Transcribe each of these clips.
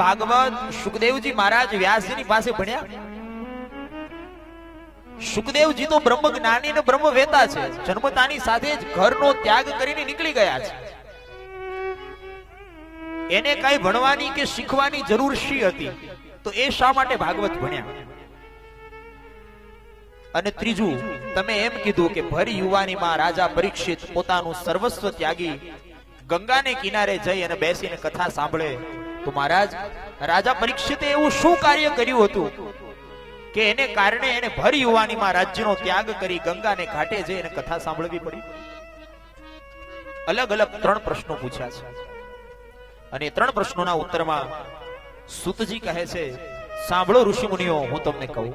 ભાગવત સુખદેવજી મહારાજ વ્યાસજીની પાસે ભણ્યા. સુખદેવજી તો બ્રહ્મ જ્ઞાની અને બ્રહ્મ વેતા છે. જન્મતાની સાથે જ ઘરનો ત્યાગ કરીને નીકળી ગયા છે. એને કઈ ભણવાની કે શીખવાની જરૂર શી હતી? તો એ શા માટે ભાગવત ભણ્યા? અને ત્રીજું, તમે એમ કીધું કે ભર યુવાનીમાં રાજા પરીક્ષિત પોતાનું સર્વસ્વ ત્યાગી ગંગાને કિનારે જઈ અને બેસીને કથા સાંભળે. તો મહારાજ, રાજા પરીક્ષિતે એવું શું કાર્ય કર્યું હતું કે એને કારણે એને ભર યુવાનીમાં રાજ્યનો ત્યાગ કરી ગંગાને ઘાટે જઈ અને કથા સાંભળવી પડી? અલગ અલગ 3 પ્રશ્નો પૂછ્યા છે. અને 3 પ્રશ્નોના ઉત્તરમાં સૂતજી કહે છે, સાંભળો ઋષિ મુનિઓ, હું તમને કહું.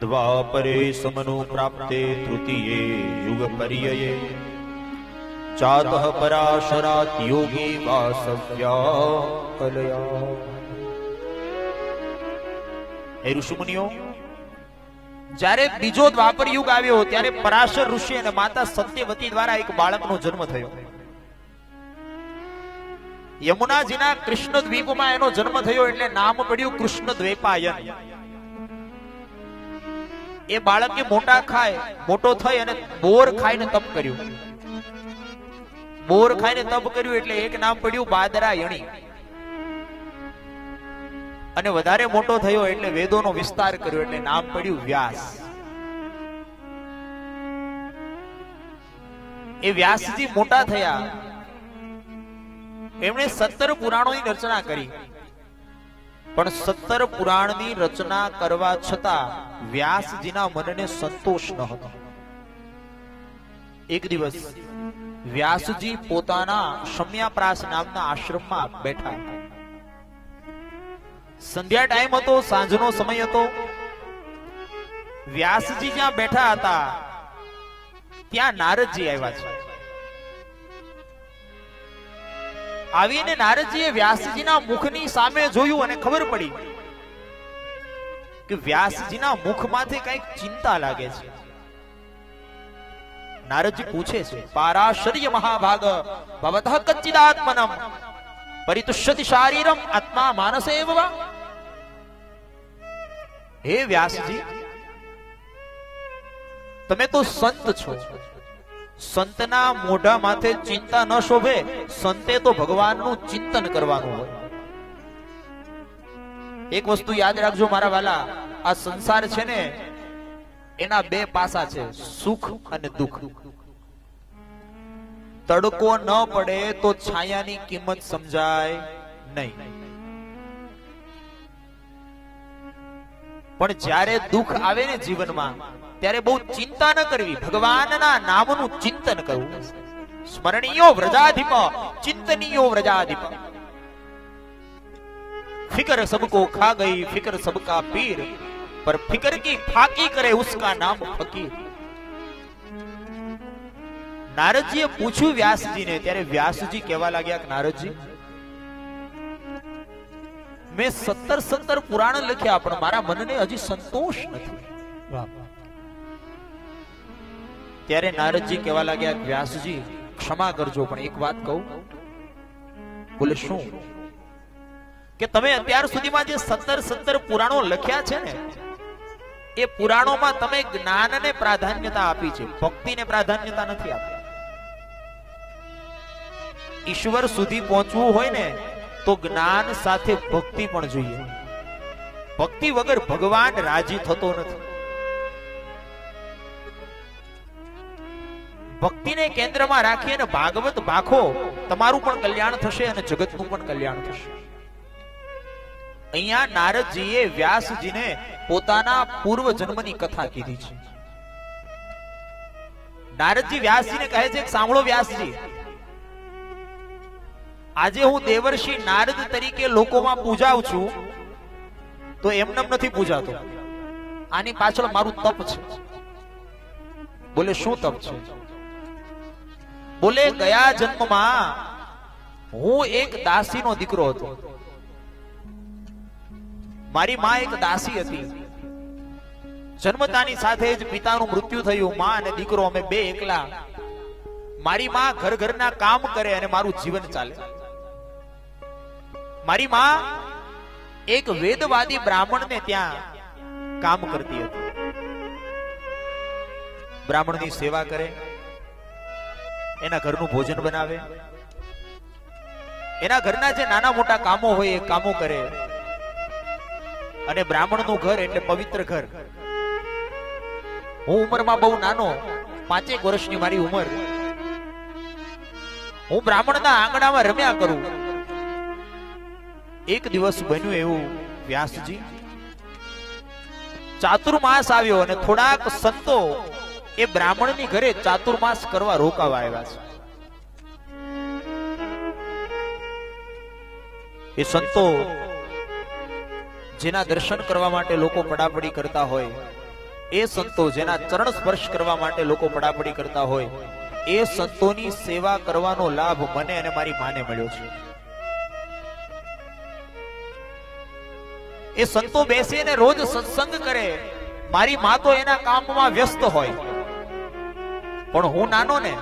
દ્વાપરે સમનો પ્રાપ્તે તૃતીયે યુગ પર્યયે ચાતઃ પરાશરાત યોગી વાસવ્યા કલયા. હે ઋષિ મુનિઓ, જ્યારે બીજો દ્વાપર યુગ આવ્યો ત્યારે પરાશર ઋષિ અને માતા સત્યવતી દ્વારા એક બાળકનો જન્મ થયો. યમુનાજીના કૃષ્ણ દ્વીપમાં એનો જન્મ થયો એટલે નામ પડ્યું કૃષ્ણ દ્વૈપાયન. એ બાળકે મોટો થઈ અને બોર ખાઈને તપ કર્યું. બોર ખાઈને તપ કર્યું એટલે એક નામ પડ્યું બાદરાયણી. અને વધારે મોટો થયો એટલે વેદોનો વિસ્તાર કર્યો એટલે નામ પડ્યું વ્યાસ. એ વ્યાસજી મોટા થયા, એમણે 17 પુરાણોની રચના કરી. પણ 17 પુરાણની રચના કરવા છતાં વ્યાસજીના મનને સંતોષ ન હતો. એક દિવસ વ્યાસજી પોતાના શમ્યાપ્રાસ નામના આશ્રમમાં બેઠા. સંધ્યા ટાઈમ હતો, સાંજનો સમય હતો. વ્યાસજી જ્યાં બેઠા હતા ત્યાં નારદજી આવ્યા છે. આવીને નારદજીએ વ્યાસજીના મુખની સામે જોયું અને ખબર પડી કે વ્યાસજીના મુખમાંથી કંઈક ચિંતા લાગે છે. નારદજી પૂછે છે, પારાશર્ય મહાભાગ ભવતઃ કચ્ચિદાત્મનમ પરિતુષ્યતિ શારીરમ આત્મા માનસેવ વા. હે વ્યાસજી, તમે તો સંત છો. સંતના મોઢા માથે ચિંતા ન શોભે. સંતે તો ભગવાનનું ચિંતન કરવાનું હોય. એક વસ્તુ યાદ રાખજો મારા વાલા, આ સંસાર છે ને એના 2 પાસા છે, સુખ અને દુઃખ. તડકો ન પડે તો છાયાની કિંમત સમજાય નહીં. પણ જ્યારે દુઃખ આવે ને જીવનમાં ત્યારે બહુ ચિંતા ન કરવી, ભગવાનના નામનું ચિંતન કરવું. સ્મરણીયો વ્રજાધિપ ચિંતનીયો વ્રજાધિપ. फिक्र सबको खा गई फिक्र सबका पीर पर फिक्र की फाकी करे उसका नाम फकीर. નારદજીએ પૂછ્યું વ્યાસજીને, ત્યારે વ્યાસજી કહેવા લાગ્યા કે નારદજી, મેં 17 પુરાણ લખ્યા પણ મારા મનને હજી સંતોષ નથી. ત્યારે નારદજી કહેવા લાગ્યા, વ્યાસજી ક્ષમા કરજો પણ એક વાત કહું. બોલે શું? કે તમે અત્યાર સુધીમાં જે 17 પુરાણો લખ્યા છે ને એ પુરાણોમાં તમે જ્ઞાનને પ્રાધાન્યતા આપી છે, ભક્તિને પ્રાધાન્યતા નથી આપી. ઈશ્વર સુધી પહોંચવું હોય ને તો જ્ઞાન સાથે ભક્તિ પણ જોઈએ. ભક્તિ વગર ભગવાન રાજી થતો નથી. ભક્તિને કેન્દ્રમાં રાખી અને ભાગવત ભાખો, તમારું પણ કલ્યાણ થશે અને જગતનું પણ કલ્યાણ થશે. અહીંયા નારદજીએ વ્યાસજીને પોતાના પૂર્વ જન્મની કથા કીધી છે. નારદજી વ્યાસજીને કહે છે કે સાંભળો વ્યાસજી, આજે હું દેવર્ષિ નારદ તરીકે લોકોમાં પૂજાઉં છું તો એમને નથી પૂજાતો. આની પાછળ મારું તપ છે. બોલે શું તપ છે? બોલે ગયા જન્મમાં હું એક દાસીનો દીકરો હતો. મારી માં એક દાસી હતી. જન્મતાની સાથે જ પિતાનું મૃત્યુ થયું. માં અને દીકરો અમે 2 એકલા. મારી માં ઘરના કામ કરે અને મારું જીવન ચાલે. મારી માં એક વેદવાદી બ્રાહ્મણને ત્યાં કામ કરતી હતી. બ્રાહ્મણની સેવા કરે, એના ઘરનું ભોજન બનાવે, એના ઘરના જે નાના મોટા કામો હોય એ કામો કરે. અને બ્રાહ્મણનું ઘર એટલે પવિત્ર ઘર. હું ઉંમરમાં બહુ નાનો, 5 વર્ષની મારી ઉંમર, હું બ્રાહ્મણના આંગણામાં રમ્યા કરું. એક દિવસ બન્યું એવું, વ્યાસજી ચાતુર્માસ આવ્યો અને થોડાક સંતો એ બ્રાહ્મણની ઘરે ચાતુર્માસ કરવા રોકાવા આવ્યા છે. એ સંતો જેના દર્શન કરવા માટે લોકો પડાપડી કરતા હોય, એ સંતો જેના ચરણ સ્પર્શ કરવા માટે લોકો પડાપડી કરતા હોય, એ સંતોની સેવા કરવાનો લાભ મને અને મારી માને મળ્યો છે. એ સંતો બેસીને રોજ સત્સંગ કરે. મારી મા તો એના કામમાં વ્યસ્ત હોય, પણ હું નાનો ને,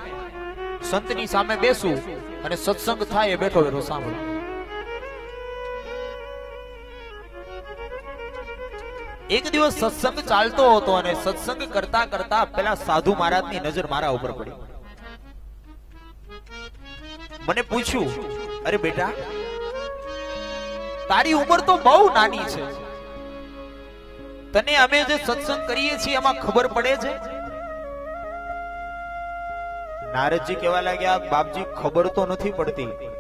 સંતની સામે બેસું અને સત્સંગ થાય એ બેઠો બેઠો સાંભળું. એક દિવસ સત્સંગ ચાલતો હતો અને સત્સંગ કરતા કરતા પેલા સાધુ મહારાજની નજર મારા ઉપર પડી. મને પૂછ્યું, અરે બેટા, તારી ઉંમર તો બહુ નાની છે, તને અમે જે સત્સંગ કરીએ છીએ એમાં ખબર પડે છે? નારદજી કહેવા લાગ્યા, બાપજી ખબર તો નથી પડતી,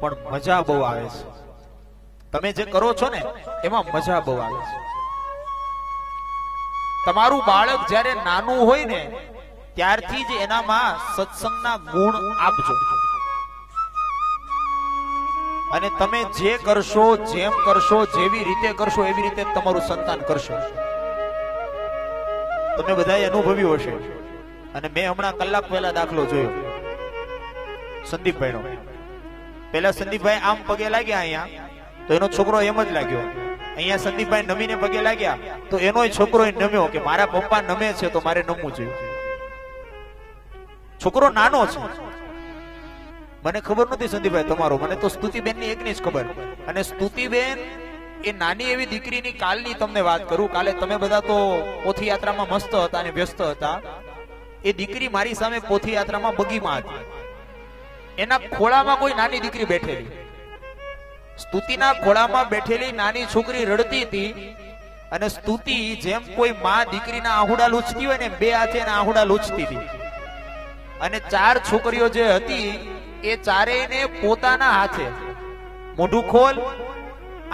પણ મજા બહુ આવે છે. તમે જે કરો છો ને એમાં મજા બહુ આવે છે. તમારું બાળક જ્યારે નાનું હોય ને ત્યારથી જ એનામાં સત્સંગના ગુણ આપજો. અને તમે જે કરશો, જેમ કરશો, જેવી રીતે કરશો એવી રીતે તમારું સંતાન કરશો. તમે બધાએ અનુભવ્યું હશે. અને મેં હમણાં કલાક પહેલા દાખલો જોયો સંદીપભાઈનો. પહેલા સંદીપભાઈ આમ પગે લાગ્યા અહીંયા, તો એનો છોકરો એમ જ લાગ્યો. અહીંયા સંદીપભાઈ નમીને પગે લાગ્યા તો એનો છોકરો નમ્યો કે મારા પપ્પા નમે છે તો મારે નમવું જોઈએ. છોકરો નાનો છે. મને ખબર નથી સંદીપભાઈ તમારો, મને તો સ્તુતિબેન ની એકની જ ખબર. અને સ્તુતિબેન એ નાની એવી દીકરીની કાલની તમને વાત કરું. કાલે તમે બધા તો પોથી યાત્રામાં મસ્ત હતા અને વ્યસ્ત હતા. એ દીકરી મારી સામે પોથી યાત્રામાં બગીમાં હતી. એના ખોળામાં કોઈ નાની દીકરી બેઠેલી. સ્તુતિના ખોળામાં બેઠેલી નાની છોકરી રડતી હતી. અને સ્તુતિ જેમ કોઈ માં દીકરીના આહુડા લૂછતી હોય ને, બે હાથે એના આહુડા લૂછતી હતી. અને 4 છોકરીઓ જે હતી એ ચારેયને પોતાના હાથે મોઢું ખોલ,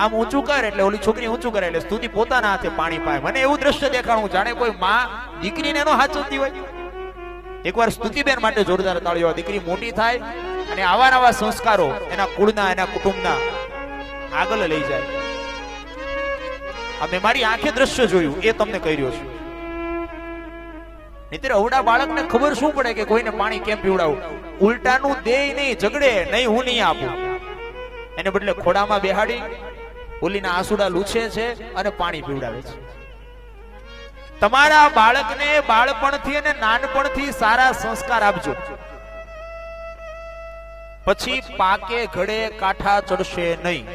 આમ ઊંચું કર એટલે ઓલી છોકરી ઊંચું કરે એટલે સ્તુતિ પોતાના હાથે પાણી પાય. મને એવું દ્રશ્ય દેખાણું જાણે કોઈ માં દીકરીને એનો હાચવતી હોય. એકવાર સ્તુતિબેન માટે જોરદાર તાળીઓ. દીકરી મોટી થાય અને આવા નવા સંસ્કારો એના કુળના, એના કુટુંબના આગળ લઈ જાય. અમે મારી આંખે દ્રશ્ય જોયું, એ તમને કહી રહ્યો છું. નહીતર અવડા બાળકને ખબર શું પડે કે કોઈને પાણી કેમ પીવડાવું? ઉલટાનું દેય નહીં, ઝઘડે નહીં, હું નહીં આપું. એને બદલે ખોડામાં બેહાડી ઓલીના આંસુડા લૂછે છે અને પાણી પીવડાવે છે. તમારા બાળકને બાળપણથી અને નાનપણથી સારા સંસ્કાર આપજો. પછી પાકે ઘડે કાંઠા ચડશે નહીં.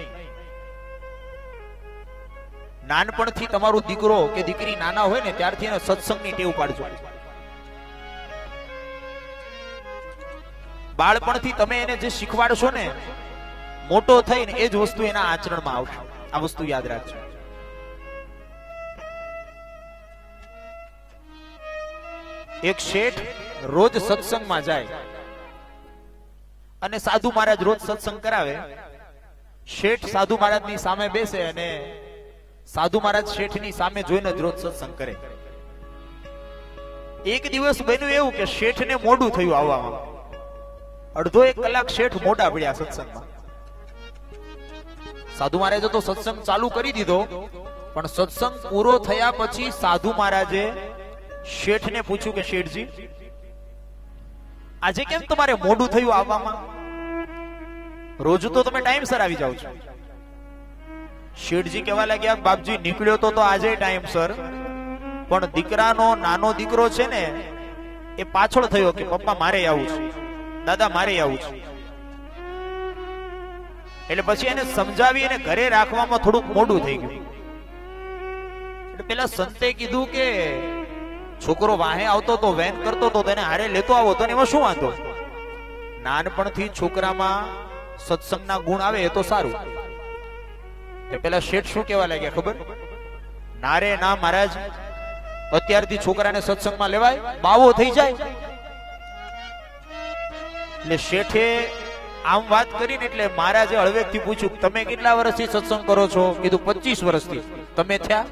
નાનપણથી તમારું દીકરો કે દીકરી નાના હોય ને ત્યારથી એને સત્સંગની ટેવ પાડજો. બાળપણથી તમે એને જે શીખવાડશો ને, મોટો થઈને એ જ વસ્તુ એના આચરણમાં આવશે. આ વસ્તુ યાદ રાખજો. એક શેઠ રોજ સત્સંગમાં જાય અને સાધુ મહારાજ રોજ સત્સંગ કરાવે. શેઠ સાધુ મહારાજની સામે બેસે અને સાધુ મહારાજ શેઠની સામે જોઈને જ રોજ સત્સંગ કરે. એક દિવસ બન્યું એવું કે શેઠને મોડું થયું આવવામાં. અડધો 1 કલાક શેઠ મોડા પડ્યા સત્સંગમાં. સાધુ મહારાજે તો સત્સંગ ચાલુ કરી દીધો, પણ સત્સંગ પૂરો થયા પછી સાધુ મહારાજે શેઠને પૂછ્યું કે શેઠજી, આજે કેમ તમારે મોડું થયું આવવામાં? રોજ તો તમે ટાઈમસર આવી જાવ છો. શેઠજી કહેવા લાગ્યા, બાપજી નીકળ્યો તો આજે ટાઈમસર, પણ દીકરાનો નાનો દીકરો છે ને એ પાછળ થયો કે પપ્પા મારે આવું છે, દાદા મારે આવું છે. એટલે પછી એને સમજાવી અને ઘરે રાખવામાં થોડુંક મોડું થઈ ગયું. એટલે પેલા સંતે કીધું કે છોકરો વાહે આવતો તો વેન કરતો તો તેને હારે લેતો આવો તો એમાં શું વાંધો? નાનપણથી છોકરામાં સત્સંગના ગુણ આવે એ તો સારું. પેલા શેઠ શું કહેવા લાગ્યા ખબર? ના રે ના મહારાજ, અત્યારથી છોકરાને સત્સંગમાં લેવાય, બાવો થઈ જાય. એટલે શેઠે આમ વાત કરીને એટલે મહારાજે હળવેકથી પૂછ્યું, તમે કેટલા વર્ષથી સત્સંગ કરો છો? કીધું 25 વર્ષથી. તમે થયા?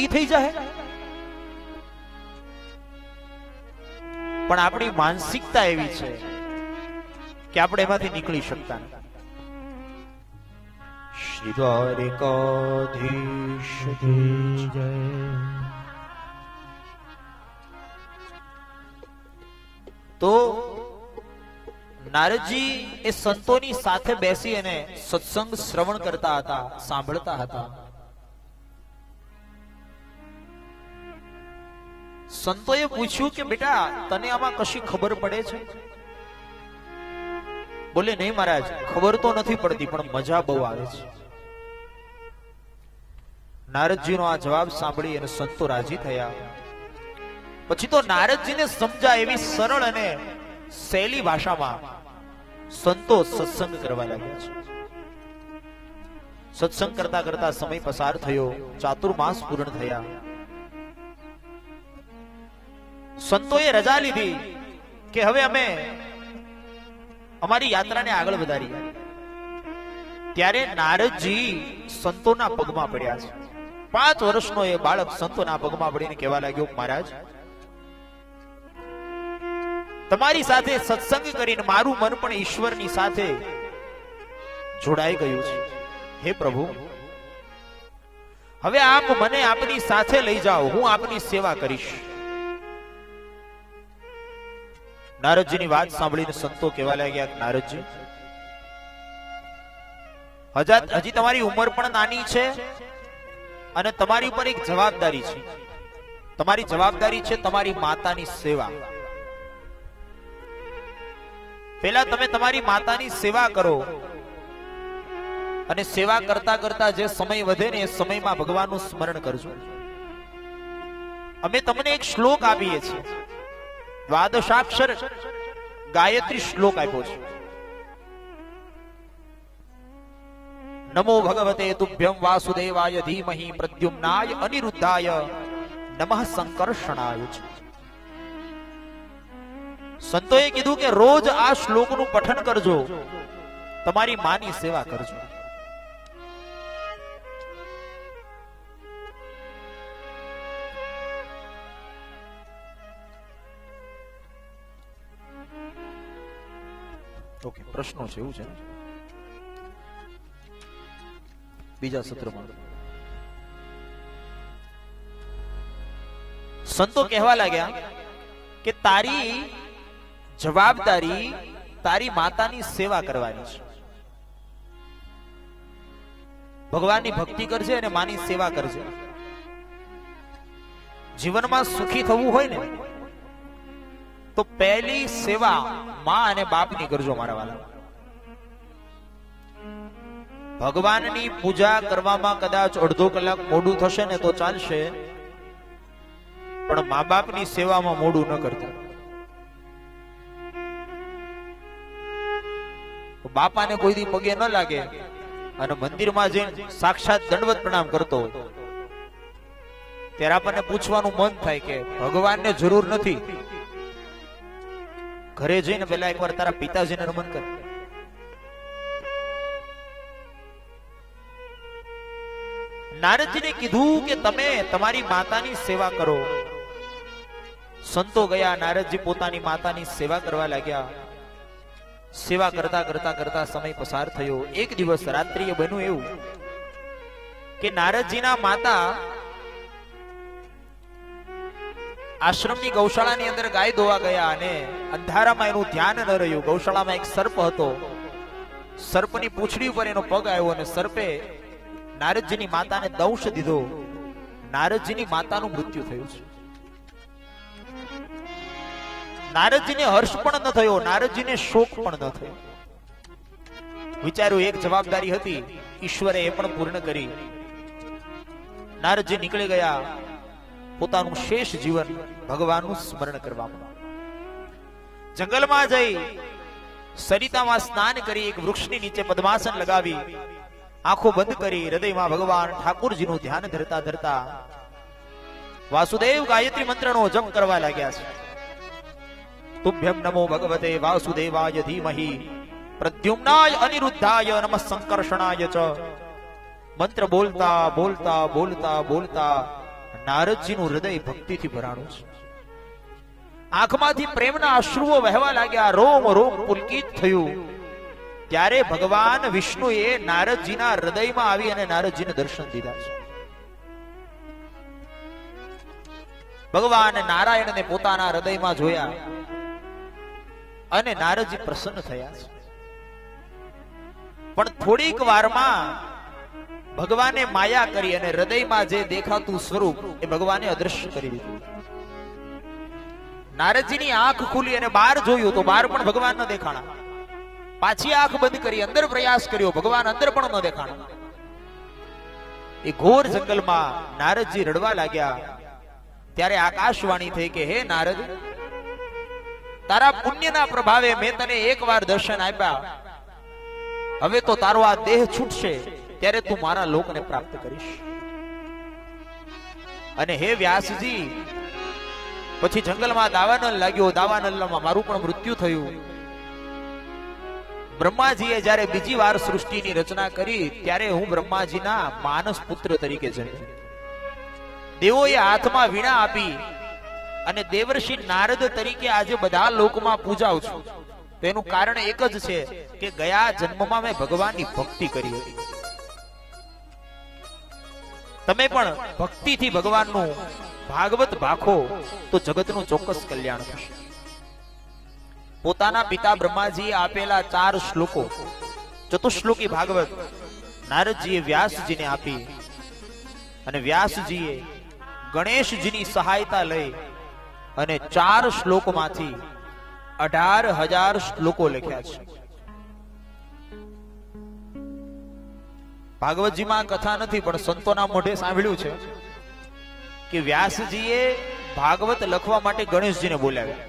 ઈ થઈ જાય. પણ આપણી માનસિકતા એવી છે કે આપણે એમાંથી નીકળી શકતા નથી. શ્રી દ્વારિકાધીશ જય. તો નારદજી એ સંતોની સાથે બેસી અને સત્સંગ શ્રવણ કરતા હતા, સાંભળતા હતા. સંતોએ પૂછ્યું કે બેટા તને આમાં કશી ખબર પડે છે? બોલે નહીં મહારાજ, ખબર તો નથી પડતી પણ મજા બહુ આવે છે. નારદજીનો આ જવાબ સાંભળી અને સંતો રાજી થયા. પછી તો નારદજીને સમજાય એવી સરળ અને સહેલી ભાષામાં સંતો સત્સંગ કરવા લાગ્યા છે. સત્સંગ કરતા કરતા સમય પસાર થયો, ચાતુર્માસ પૂર્ણ થયા. સંતોએ રજા લીધી કે હવે અમે અમારી યાત્રાને આગળ વધારીએ. ત્યારે નારદજી સંતોના પગમાં પડ્યા છે. 5 વર્ષનો એ બાળક સંતોના પગમાં પડીને કહેવા લાગ્યો, મહારાજ તમારી સાથે સત્સંગ કરીને મારું મન પણ ઈશ્વરની સાથે જોડાઈ ગયું છે. હે પ્રભુ, હવે આપ મને આપની સાથે લઈ જાઓ, હું આપની સેવા કરીશ. નારદજીની વાત સાંભળીને સંતો કહેવા લાગ્યા, નારદજી હજી તમારી ઉંમર પણ નાની છે અને તમારી ઉપર એક જવાબદારી છે. તમારી જવાબદારી છે તમારી માતાની સેવા. પહેલા તમે તમારી માતાની સેવા કરો અને સેવા કરતા કરતા જે સમય વધે ને એ સમયમાં ભગવાનનું સ્મરણ કરજો. અમે તમને એક શ્લોક આપીએ છીએ, દ્વાદશાક્ષર ગાયત્રી શ્લોક આપ્યો છે. નમો ભગવતે તુભ્યં વાસુદેવાય ધીમહિ પ્રદ્યુમ્નાય અનિરુદ્ધાય નમઃ સંકર્ષણાય. સંતોએ કીધું કે રોજ આ શ્લોકનું પઠન કરજો, તમારી માની સેવા કરજો. ઓકે, પ્રશ્નો છે એવું છે બીજા સત્રમાં. સંતો કહેવા લાગ્યા કે તારી જવાબદારી તારી માતાની સેવા કરવાની છે. ભગવાનની ભક્તિ કરજે અને માની સેવા કરજે. જીવનમાં સુખી થવું હોય ને તો પહેલી સેવા માં અને બાપની કરજો મારા વાલા. ભગવાનની પૂજા કરવામાં કદાચ અડધો કલાક મોડું થશે ને તો ચાલશે, પણ મા બાપની સેવામાં મોડું ન કરતા. બાપાને કોઈ દી પગે ન લાગે અને મંદિરમાં જઈને સાક્ષાત દંડવત પ્રણામ કરતો હોય ત્યારે આપણને પૂછવાનું મન થાય કે ભગવાનને જરૂર નથી, ઘરે જઈને પેલા એકવાર તારા પિતાજીને નમન કર. નારદજીને કીધું કે તમે તમારી માતાની સેવા કરો. સંતો ગયા, નારદજી પોતાની માતાની સેવા કરવા લાગ્યા. સેવા કરતા કરતા કરતા સમય પસાર થયો. એક દિવસ રાત્રિએ બન્યું એવું કે નારદજીના માતા આશ્રમની ગૌશાળાની અંદર ગાય દોવા ગયા અને અંધારામાં એનું ધ્યાન ન રહ્યું. ગૌશાળામાં એક સર્પ હતો. સર્પની પૂંછડી ઉપર એનો પગ આવ્યો અને સર્પે નારદજીની માતાને દંશ દીધો. નારદજીની માતાનું મૃત્યુ થયું છે. નારદજીને હર્ષ પણ ન થયો, નારદજીને શોક પણ ન થયો. વિચાર્યું એક જવાબદારી હતી, ઈશ્વરે એ પણ પૂર્ણ કરી. નારદજી નીકળી ગયા પોતાનું શેષ જીવન ભગવાનનું સ્મરણ કરવામાં. જંગલમાં જઈ સરિતામાં સ્નાન કરી એક વૃક્ષની નીચે પદ્માસન લગાવી આંખો બંધ કરી હૃદયમાં ભગવાન ઠાકુરજીનું ધ્યાન ધરતા ધરતા વાસુદેવ ગાયત્રી મંત્રનો જપ કરવા લાગ્યા છે. તુભ્યમ નમો ભગવતે વાસુદેવાય ધીમહિ પ્રદ્યુમ્નાય અનિરુદ્ધાય નમઃ સંકર્ષણાય ચ. મંત્ર બોલતા બોલતા બોલતા બોલતા નારદજીનું હૃદય ભક્તિથી ભરાણું છે. આંખમાંથી પ્રેમના અશ્રુઓ વહેવા લાગ્યા, રોમ રોમ પુલકિત થયું. ત્યારે ભગવાન વિષ્ણુએ નારદજીના હૃદયમાં આવી અને નારદજીને દર્શન દીધા છે. ભગવાન નારાયણને પોતાના હૃદયમાં જોયા અને નારદજી પ્રસન્ન થયા છે. પણ થોડીક વારમાં ભગવાને માયા કરી અને હૃદયમાં જે દેખાતું સ્વરૂપ એ ભગવાને અદૃશ્ય કરી દીધું. નારદજીની આંખ ખુલી અને બહાર જોયું તો બહાર પણ ભગવાન ન દેખાણા. પાછી આંખ બંધ કરી અંદર પ્રયાસ કર્યો, ભગવાન અંદર પણ ન દેખાણા. એ ઘોર જંગલમાં નારદજી રડવા લાગ્યા. ત્યારે આકાશવાણી થઈ કે હે નારદ, તારા પુણ્યના પ્રભાવે મેં તને એકવાર દર્શન આપ્યા, હવે તો તારો આ દેહ છૂટશે ત્યારે તું મારા લોકને પ્રાપ્ત કરીશ. અને હે વ્યાસજી, પછી જંગલમાં દાવાનળ લાગ્યો. દાવાનળમાં મારું પણ મૃત્યુ થયું. બ્રહ્માજીએ જ્યારે બીજી વાર સૃષ્ટિની રચના કરી ત્યારે હું બ્રહ્માજીના માનસ પુત્ર તરીકે જન્મ્યો. દેવોએ હાથમાં વીણા આપી અને દેવર્ષિ નારદ તરીકે આજે બધા લોકમાં પૂજાઉં છું. તેનું કારણ એક જ છે કે ગયા જન્મમાં મેં ભગવાનની ભક્તિ કરી હતી. તમે પણ ભક્તિથી ભગવાનનું ભાગવત ભાખો તો જગતનું ચોક્કસ કલ્યાણ થશે. પોતાના પિતા બ્રહ્માજીએ આપેલા 4 શ્લોકો ચતુશ્લોકી ભાગવત નારદજીએ વ્યાસજીને આપી અને વ્યાસજીએ ગણેશજીની સહાયતા લઈ અને 4 શ્લોકમાંથી 18,000 શ્લોકો લખ્યા છે. ભાગવતજીમાં કથા નથી પણ સંતોના મોઢે સાંભળ્યું છે કે વ્યાસજીએ ભાગવત લખવા માટે ગણેશજીને બોલાવ્યા.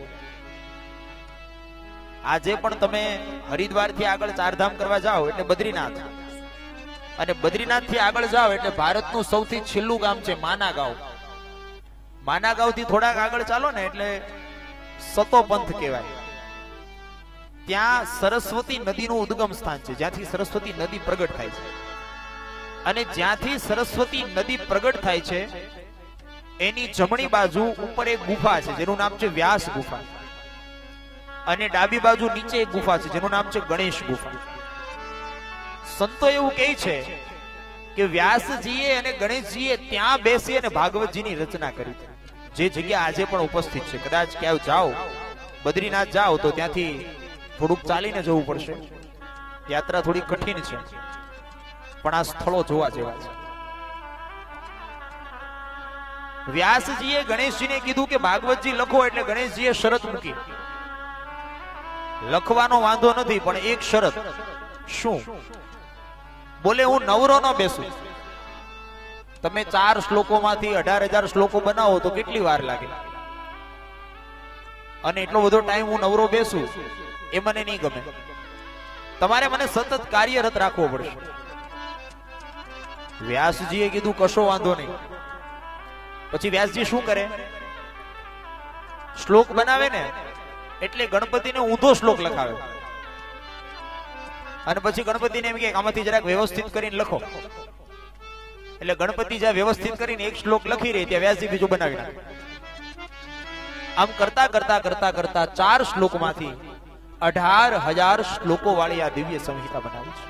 આજે પણ તમે હરિદ્વાર થી આગળ 4 ધામ કરવા જાઓ એટલે બદ્રીનાથ, અને બદ્રીનાથ થી આગળ જાઓ એટલે ભારતનું સૌથી છેલ્લું ગામ છે માનાગાંવ. માનાગાંવ થી થોડાક આગળ ચાલો ને એટલે સતો પંથ કહેવાય. ત્યાં સરસ્વતી નદીનું ઉદ્ગમ સ્થાન છે, જ્યાંથી સરસ્વતી નદી પ્રગટ થાય છે. અને જ્યાંથી સરસ્વતી નદી પ્રગટ થાય છે એની જમણી બાજુ ઉપર એક ગુફા છે જેનું નામ છે વ્યાસ ગુફા, અને ડાબી બાજુ નીચે એક ગુફા છે જેનું નામ છે ગણેશ ગુફા. સંતો એવું કહે છે કે વ્યાસજીએ અને ગણેશજીએ ત્યાં બેસી અને ભાગવતજીની રચના કરી. જે જગ્યા આજે પણ ઉપસ્થિત છે. કદાચ ક્યાંય જાઓ, બદ્રીનાથ જાઓ તો ત્યાંથી થોડુંક ચાલીને જવું પડશે. યાત્રા થોડી કઠિન છે પણ આ સ્થળો જોવા જેવા છે. વ્યાસજીએ ગણેશજીને કીધું કે ભાગવતજી લખો, એટલે ગણેશજીએ શરત મૂકી. લખવાનો વાંધો નથી પણ એક શરત. શું? બોલે હું નવરો ન બેસું. તમે 4 શ્લોકોમાંથી 18,000 શ્લોકો બનાવો તો કેટલી વાર લાગે, અને એટલો બધો ટાઈમ હું નવરો બેસું એ મને નહીં ગમે. તમારે મને સતત કાર્યરત રાખવો પડશે. વ્યાસજીએ કીધું કશો વાંધો નહીં. પછી વ્યાસજી શું કરે, શ્લોક બનાવે ને એટલે ગણપતિને ઊંધો શ્લોક લખાવે, અને પછી ગણપતિને એમ કે આમાંથી જરાક વ્યવસ્થિત કરીને લખો. એટલે ગણપતિ જ્યાં વ્યવસ્થિત કરીને એક શ્લોક લખી રહી ત્યાં વ્યાસજી બીજું બનાવી નાખે. આમ કરતા કરતા કરતા કરતા 4 શ્લોકમાંથી 18,000 શ્લોકો વાળી આ દિવ્ય સંહિતા બનાવી છે.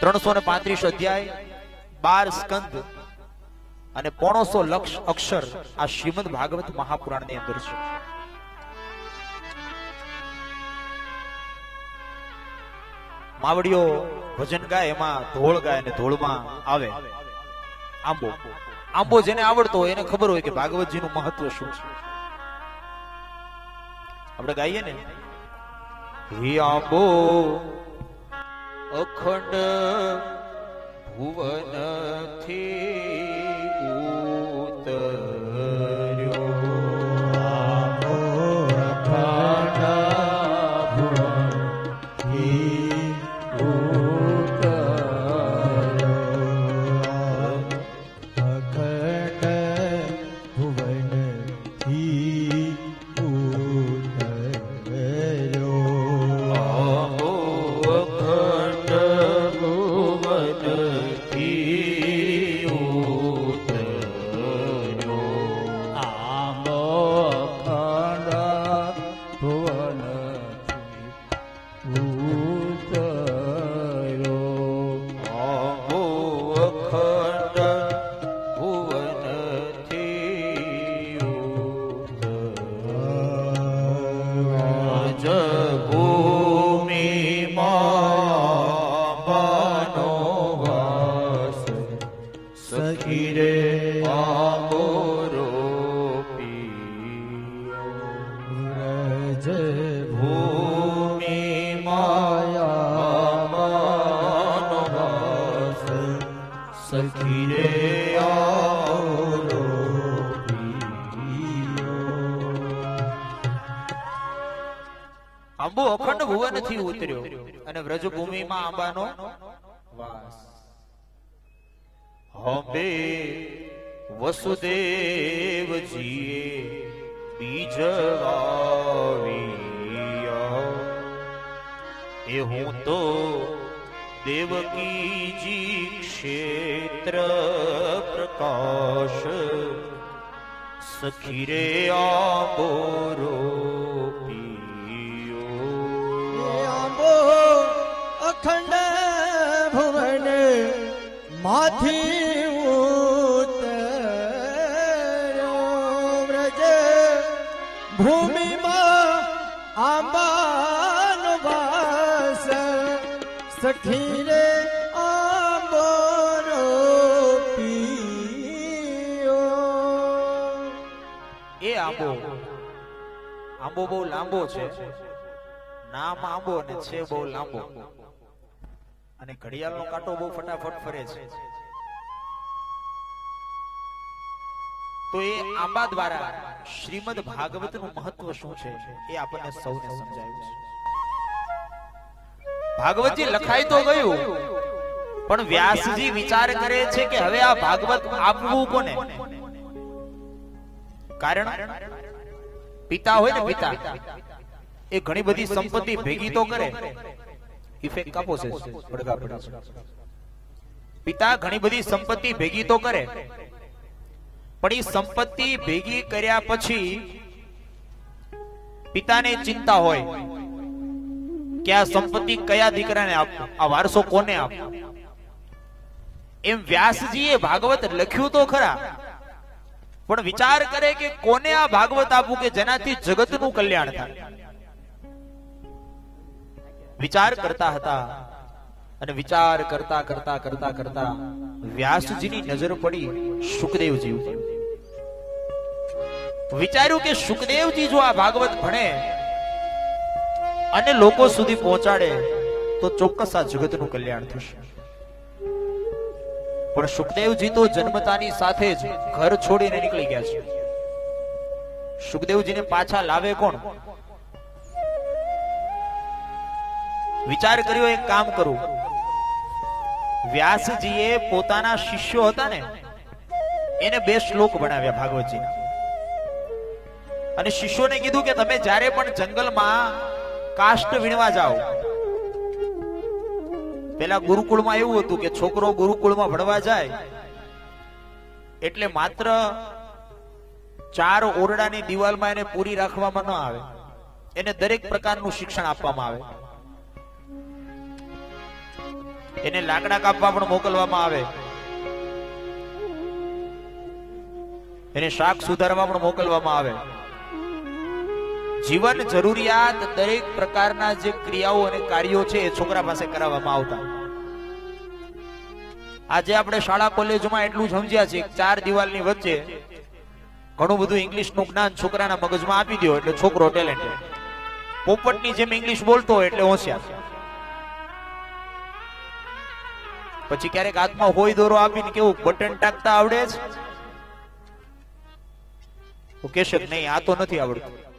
335 અધ્યાય, 12 સ્કંદ અને 150 લક્ષ અક્ષર આ શ્રીમદ ભાગવત મહાપુરાણ ની અંદર છે. માવડીઓ ભજન ગાય એમાં ધોળ ગાય અને ધોળમાં આવે આંબો. આંબો જેને આવડતો હોય એને ખબર હોય કે ભાગવતજી નું મહત્વ શું છે. આપણે ગાઈએ ને હે આંબો અખંડ ભુવન થી ઉતર્યો આંબો અખંડ ભુવન થી ઉતર્યો અખંડ ભુવન થી ઉતર્યો આંબો અખંડ ભુવન થી ઉતર્યો આંબો અખંડ ભુવનથી ઉતર્યો. સખી રે આંબો રોપિયો વ્રજ ભૂમિ માયા વાસ સખી રે આંબો આંબો અખંડ ભુવન થી ઉતર્યો અને વ્રજભૂમિમાં આંબાનો વાસ. હંબે વસુદેવજીએ બીજ વાવ્યા એ હું તો દેવકીજી ક્ષેત્ર પ્રકાશ સખી રે આંબો રોપિયો. આંબો અખંડ ભુવન માંથી ઉતર્યો વ્રજ ભૂમિમાં આંબાનો વાસ સખી રે આંબો રોપિયો. એ આંબો આંબો બહુ લાંબો છે, નામ આંબો ને છે બહુ લાંબો, અને ઘડિયાળનો કાંટો બહુ ફટાફટ ફરે છે. તો એ આંબા દ્વારા શ્રીમદ ભાગવતનું મહત્વ શું છે એ આપણને સૌને સમજાયું છે. ભાગવતજી લખાઈ તો ગયું, પણ વ્યાસજી વિચાર કરે છે કે હવે આ ભાગવત આપવું કોને? કારણ પિતા હોય ને, પિતા એ ઘણી બધી સંપત્તિ ભેગી તો કરે. ઇફેક્ટ કાપો છે, પડઘા પડે છે. પિતા ઘણી બધી સંપત્તિ ભેગી તો કરે, પણ એ સંપત્તિ ભેગી કર્યા પછી પિતાને ચિંતા હોય કે આ સંપત્તિ કયા દીકરાને આપવું, આ વારસો કોને આપવો. એમ વ્યાસજીએ ભાગવત લખ્યું તો ખરા, પણ વિચાર કરે કે કોને આ ભાગવત આપવું કે જેનાથી જગતનું કલ્યાણ થાય. વિચાર કરતા હતા અને વિચાર કરતા કરતા કરતા કરતા વ્યાસજીની નજર પડી શુકદેવજી ઉપર. વિચાર્યું કે શુકદેવજી જો આ ભાગવત ભણે અને લોકો સુધી પહોંચાડે તો ચોક્કસ આ જગતનું કલ્યાણ થશે. પણ શુકદેવજી તો જન્મતાની સાથે જ ઘર છોડીને નીકળી ગયા છે. શુકદેવજીને પાછા લાવે કોણ? વિચાર કર્યો એક કામ કરું. વ્યાસજીએ પોતાના શિષ્યો હતા ને એને 2 શ્લોક ભણાવ્યા ભાગવતજીના, અને શિષ્યોને કીધું કે તમે જ્યારે પણ જંગલમાં કાષ્ટ વીણવા જાઓ, પેલા ગુરુકુળમાં એવું હતું કે છોકરો ગુરુકુળમાં ભણવા જાય એટલે માત્ર 4 ઓરડાની દિવાલમાં એને પૂરી રાખવામાં ન આવે, એને દરેક પ્રકારનું શિક્ષણ આપવામાં આવે. એને લાકડા કાપવા પણ મોકલવામાં આવે, એને શાક સુધારવા પણ મોકલવામાં આવે. જીવન જરૂરિયાત દરેક પ્રકારના જે ક્રિયાઓ અને કાર્યો છે એ છોકરા પાસે કરાવવામાં આવતા. આજે આપણે શાળા કોલેજમાં એટલું સમજ્યા છે, 4 દિવાલની વચ્ચે ઘણું બધું ઇંગ્લિશનું જ્ઞાન છોકરાના મગજમાં આપી દો એટલે છોકરો ટેલેન્ટેડ. પોપટની જેમ ઇંગ્લિશ બોલતો હોય એટલે હોશિયાર. પછી ક્યારેક હાથમાં હોય દોરો આપીને કેવું બટન ટાકતા આવડે છે? કહેશે કે નહીં આ તો નથી આવડતું.